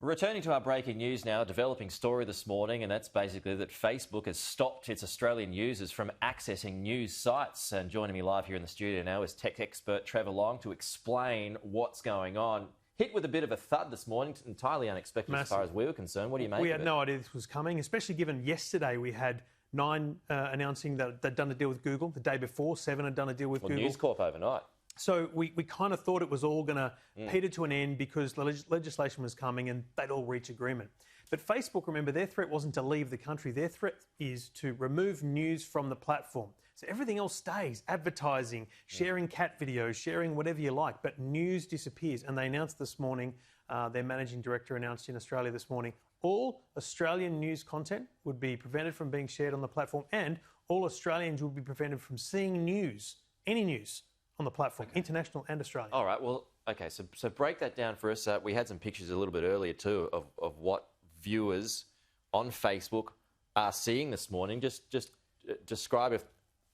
Returning to our breaking news now, a developing story this morning, and that's basically that Facebook has stopped its Australian users from accessing news sites. And joining me live here in the studio now is tech expert Trevor Long to explain what's going on. Hit with a bit of a thud this morning, entirely unexpected. Massive. As far as we were concerned. What do you make of it? We had no idea this was coming, especially given yesterday we had Nine announcing that they'd done a deal with Google. The day before, Seven had done a deal with Google. News Corp overnight. So we kind of thought it was all going to peter to an end because the legislation was coming and they'd all reach agreement. But Facebook, remember, their threat wasn't to leave the country. Their threat is to remove news from the platform. So everything else stays, advertising, sharing cat videos, sharing whatever you like, but news disappears. And they announced this morning, their managing director announced in Australia this morning, all Australian news content would be prevented from being shared on the platform and all Australians would be prevented from seeing news, any news, on the platform, international and Australian. All right, well, okay, so break that down for us. We had some pictures a little bit earlier too of what viewers on Facebook are seeing this morning. Just describe if...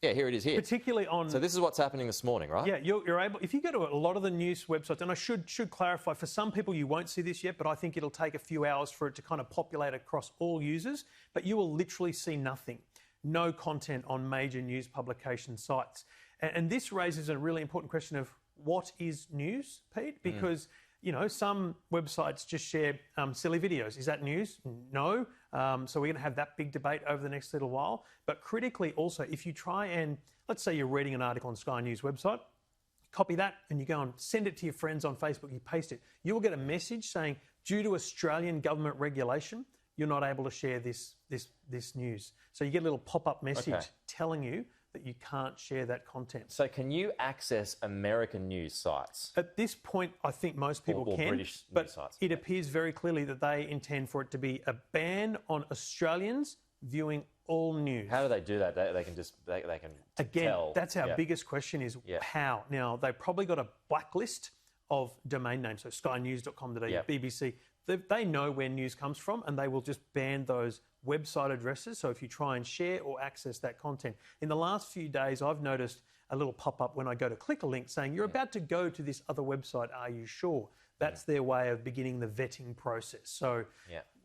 Yeah, here it is here. Particularly on... So this is what's happening this morning, right? Yeah, you're able... If you go to a lot of the news websites, and I should clarify, for some people you won't see this yet, but I think it'll take a few hours for it to kind of populate across all users, but you will literally see nothing. No content on major news publication sites. And this raises a really important question of what is news, Pete? Because, you know, some websites just share silly videos. Is that news? No. So we're going to have that big debate over the next little while. But critically also, if you try and, let's say you're reading an article on Sky News website, copy that and you go and send it to your friends on Facebook, you paste it, you will get a message saying, due to Australian government regulation, you're not able to share this news. So you get a little pop-up message telling you that you can't share that content. So can you access American news sites? At this point, I think most people or can, British but news sites. It appears very clearly that they intend for it to be a ban on Australians viewing all news. How do they do that? They can just they can Again, tell. That's our biggest question is how. Now, they've probably got a blacklist of domain names, so skynews.com.au, BBC. They know where news comes from and they will just ban those website addresses. So if you try and share or access that content. In the last few days, I've noticed a little pop-up when I go to click a link saying, you're about to go to this other website, are you sure? That's their way of beginning the vetting process. So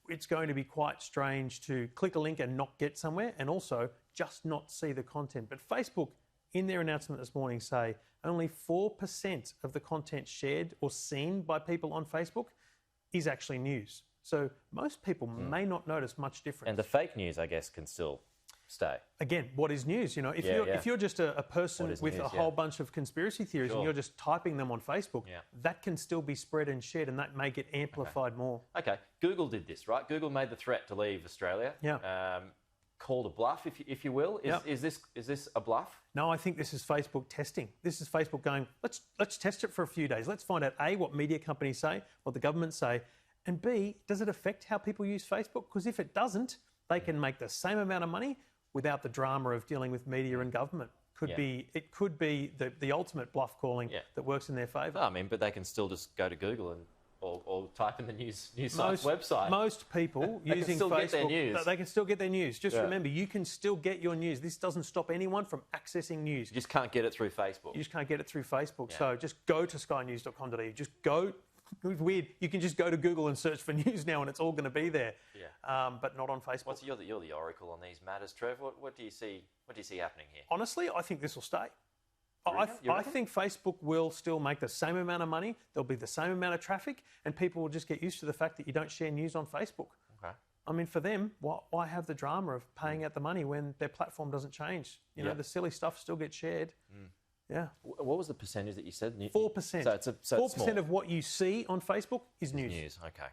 it's going to be quite strange to click a link and not get somewhere and also just not see the content. But Facebook, in their announcement this morning, say only 4% of the content shared or seen by people on Facebook is actually news. So most people may not notice much difference. And the fake news, I guess, can still stay. Again, what is news? You know, if you're just a person with a whole bunch of conspiracy theories and you're just typing them on Facebook, that can still be spread and shared and that may get amplified more. Okay, Google did this, right? Google made the threat to leave Australia. Called a bluff, if you will. Is this a bluff? No, I think this is Facebook testing. This is Facebook going, let's test it for a few days. Let's find out A, what media companies say, what the government say, and B, does it affect how people use Facebook? Because if it doesn't, they can make the same amount of money without the drama of dealing with media and government. It could be the ultimate bluff calling that works in their favour. No, I mean, but they can still just go to Google and or type in the news site's website. Most people using Facebook, they can still get their news. Just remember, you can still get your news. This doesn't stop anyone from accessing news. You just can't get it through Facebook. You just can't get it through Facebook. So just go to skynews.com.au. Just go. It's weird. You can just go to Google and search for news now, and it's all going to be there. But not on Facebook. You're the oracle on these matters, Trev. What do you see? What do you see happening here? Honestly, I think this will stay. Really? I think Facebook will still make the same amount of money. There'll be the same amount of traffic, and people will just get used to the fact that you don't share news on Facebook. Okay. I mean, for them, why have the drama of paying out the money when their platform doesn't change? You know, the silly stuff still gets shared. Yeah. What was the percentage that you said? 4%. So it's 4% of what you see on Facebook is news. Okay.